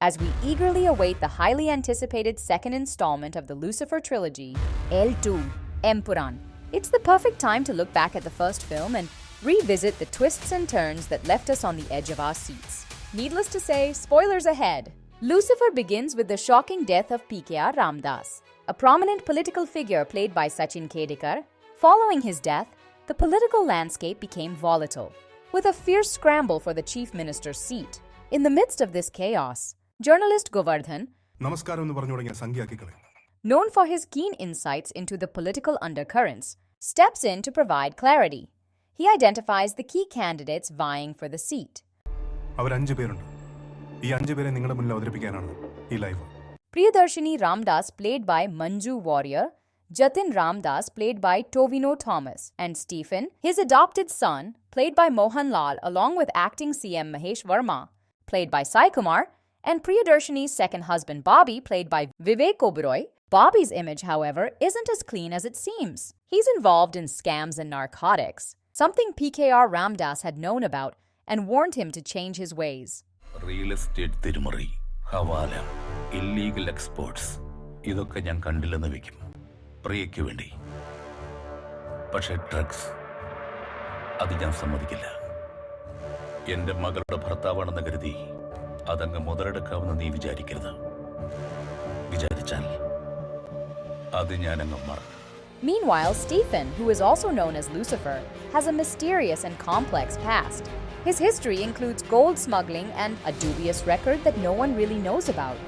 as we eagerly await the highly anticipated second installment of the Lucifer trilogy, L2, Empuraan. It's the perfect time to look back at the first film and revisit the twists and turns that left us on the edge of our seats. Needless to say, spoilers ahead. Lucifer begins with the shocking death of PKR Ramdas, a prominent political figure played by Sachin Khedekar. Following his death, the political landscape became volatile, with a fierce scramble for the chief minister's seat. In the midst of this chaos, journalist Govardhan, known for his keen insights into the political undercurrents, steps in to provide clarity. He identifies the key candidates vying for the seat. Priyadarshini Ramdas, played by Manju Warrier, Jatin Ramdas, played by Tovino Thomas, and Stephen, his adopted son, played by Mohanlal, along with acting CM Mahesh Verma, played by Sai Kumar, and Priyadarshini's second husband Bobby, played by Vivek Oberoi. Bobby's image, however, isn't as clean as it seems. He's involved in scams and narcotics, something PKR Ramdas had known about and warned him to change his ways. Real estate Tirumari, Havala, illegal exports. ഇതൊക്കെ ഞാൻ കണ്ടില്ലെന്ന് വെക്കും. പ്രിയയ്ക്ക് വേണ്ടി. പക്ഷേ drugs അത് ഞാൻ സമ്മതിക്കില്ല. എൻ്റെ മകളുടെ ഭർത്താവാണെന്ന് കരുതി അതങ്ങ് മുതലെടുക്കാമെന്ന് നീ വിചാരിക്കരുത്. വിചാരിച്ചാൽ അത് ഞാനങ്ങ് മറക്കും. Meanwhile, Stephen, who is also known as Lucifer, has a mysterious and complex past. His history includes gold smuggling and a dubious record that no one really knows about.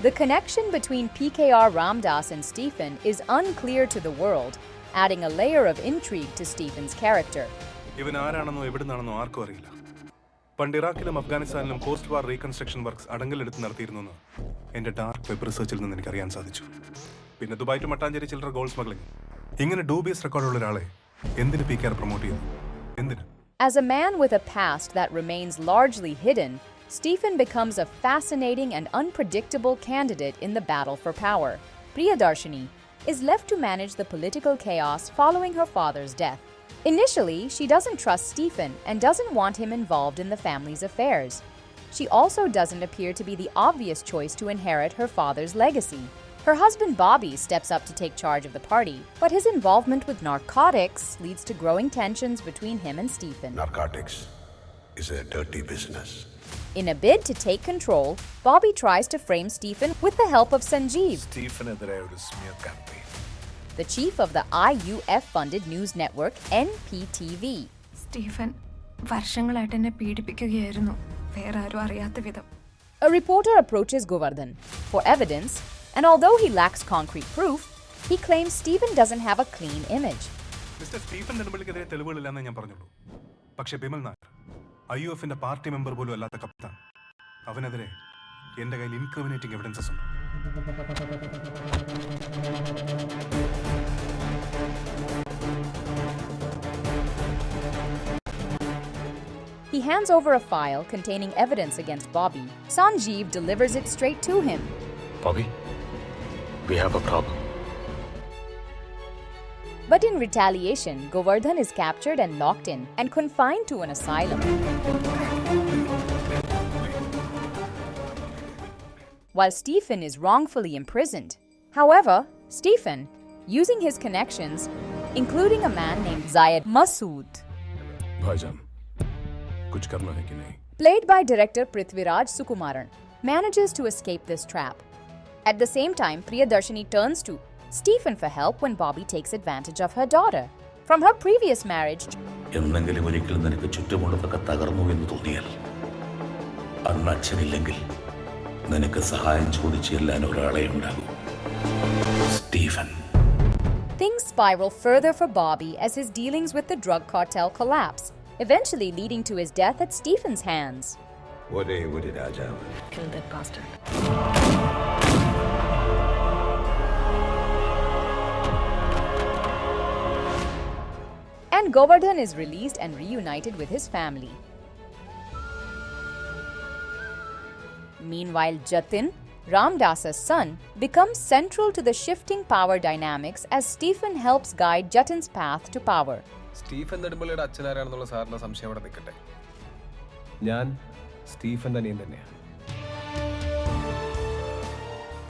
The connection between PKR Ramdas and Stephen is unclear to the world, adding a layer of intrigue to Stephen's character. പണ്ടിറാക്കിലും അഫ്ഗാനിസ്ഥാനിലും post war reconstruction works അടങ്കലെടുത്ത് നടത്തിയിരുന്നെന്ന് എൻ്റെ dark web റിസർച്ചിൽ നിന്ന് എനിക്ക് അറിയാൻ സാധിച്ചു. പിന്നെ ദുബായ് ടു മട്ടാഞ്ചേരി ചില്ലറ ഗോൾഡ് സ്മഗ്ലിംഗ്. ഇങ്ങനെ ഡൂബിയസ് റെക്കോർഡുള്ള ഒരാളെ എന്തിന് PKR പ്രൊമോട്ട് ചെയ്യുന്നു? എന്തിന്? As a man with a past that remains largely hidden, Stephen becomes a fascinating and unpredictable candidate in the battle for power. Priyadarshini is left to manage the political chaos following her father's death. Initially, she doesn't trust Stephen and doesn't want him involved in the family's affairs. She also doesn't appear to be the obvious choice to inherit her father's legacy. Her husband Bobby steps up to take charge of the party, but his involvement with narcotics leads to growing tensions between him and Stephen. Narcotics is a dirty business. In a bid to take control, Bobby tries to frame Stephen with the help of Sanjeev, the chief of the IUF-funded news network NPTV. Stephen, വർഷങ്ങളായിട്ട് എന്നെ പീഡിപ്പിക്കുകയായിരുന്നു, വേറെ ആരും അറിയാത്ത വിധം. A reporter approaches Govardhan for evidence, and although he lacks concrete proof, he claims Stephen doesn't have a clean image. Mister Stephen നെടുമ്പള്ളിക്കെതിരെ തെളിവുകളില്ലെന്ന് ഞാൻ പറഞ്ഞുള്ളൂ. പക്ഷേ ബിമൽ നായർ, IUF-ന്റെ പാർട്ടി മെമ്പർ പോലും അല്ലാത്ത കപ്താൻ, അവനെതിരെ എൻ്റെ കയ്യിൽ ഇൻക്രിമിനേറ്റിംഗ് എവിഡൻസസ് ഉണ്ട്. He hands over a file containing evidence against Bobby. Sanjeev delivers it straight to him. Bobby, we have a problem. But in retaliation, Govardhan is captured and locked in and confined to an asylum. While Stephen is wrongfully imprisoned. However, Stephen, using his connections, including a man named Zayed Masood, played by director Prithviraj Sukumaran, manages to escape this trap. At the same time, Priyadarshini turns to Stephen for help when Bobby takes advantage of her daughter. From her previous marriage, Stephen. Things spiral further for Bobby as his dealings with the drug cartel collapse, eventually leading to his death at Stephen's hands. What did Raja? Kill that bastard. And Govardhan is released and reunited with his family. Meanwhile, Jatin, Ramdasa's son, becomes central to the shifting power dynamics as Stephen helps guide Jatin's path to power. Stephen നെടുമ്പള്ളിയുടെ അച്ഛനാരാണെന്നുള്ള സാറിന്റെ സംശയം അവിടെ നിൽക്കട്ടെ. ഞാൻ സ്റ്റീഫന്റെ അനിയൻ തന്നെയാണ്.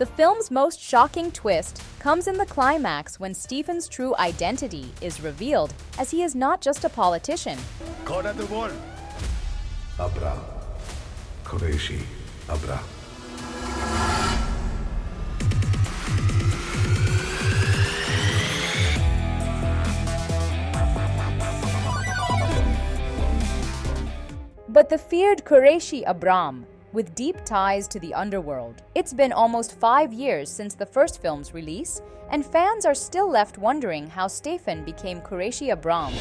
The film's most shocking twist comes in the climax when Stephen's true identity is revealed, as he is not just a politician. God at the wall. Abra. Qureshi. Abra. But the feared Qureshi Abram, with deep ties to the underworld. It's been almost 5 years since the first film's release, and fans are still left wondering how Stephen became Qureshi Abram.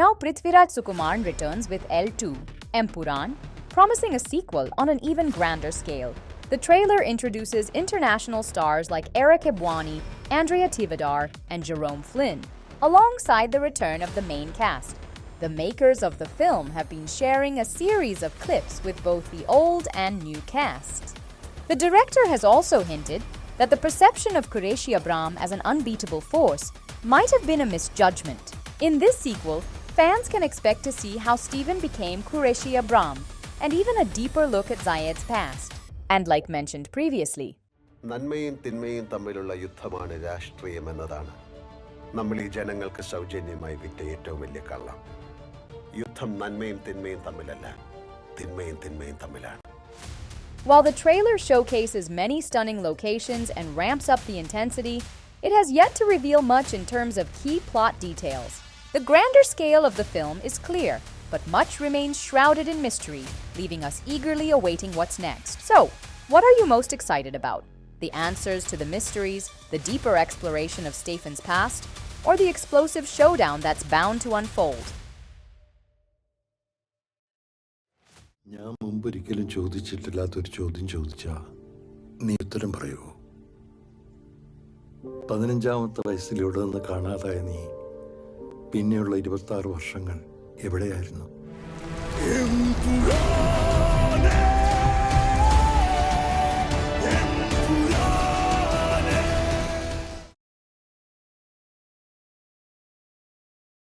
Now Prithviraj Sukumaran returns with L2, Empuraan, promising a sequel on an even grander scale. The trailer introduces international stars like Eric Ebwani, Andrea Tivadar, and Jerome Flynn, alongside the return of the main cast. The makers of the film have been sharing a series of clips with both the old and new casts. The director has also hinted that the perception of Qureshi Abram as an unbeatable force might have been a misjudgment. In this sequel, fans can expect to see how Stephen became Qureshi Abram, and even a deeper look at Zayed's past. And like mentioned previously, നന്മയും തിന്മയും തമ്മിലുള്ള യുദ്ധമാണ് രാഷ്ട്രീയം എന്നതാണ് നമ്മൾ ഈ ജനങ്ങൾക്ക് സൗജന്യമായി വിറ്റ ഏറ്റവും വലിയ കള്ളം. യുദ്ധം നന്മയും തിന്മയും തമ്മിലല്ല, തിന്മയും തിന്മയും തമ്മിലാണ്. While the trailer showcases many stunning locations and ramps up the intensity, it has yet to reveal much in terms of key plot details. The grander scale of the film is clear, but much remains shrouded in mystery, leaving us eagerly awaiting what's next. So, what are you most excited about? The answers to the mysteries, the deeper exploration of Stephen's past, or the explosive showdown that's bound to unfold? ഞാൻ മുമ്പൊരിക്കലും ചോദിച്ചിട്ടില്ലാത്തൊരു ചോദ്യം ചോദിച്ചാ നീ ഉത്തരം പറയൂ. 15ാമത്തെ വയസ്സിൽ ഇവിടെ നിന്ന് കാണാതായ നീ പിന്നെയുള്ള 26 വർഷങ്ങൾ എവിടെയായിരുന്നു?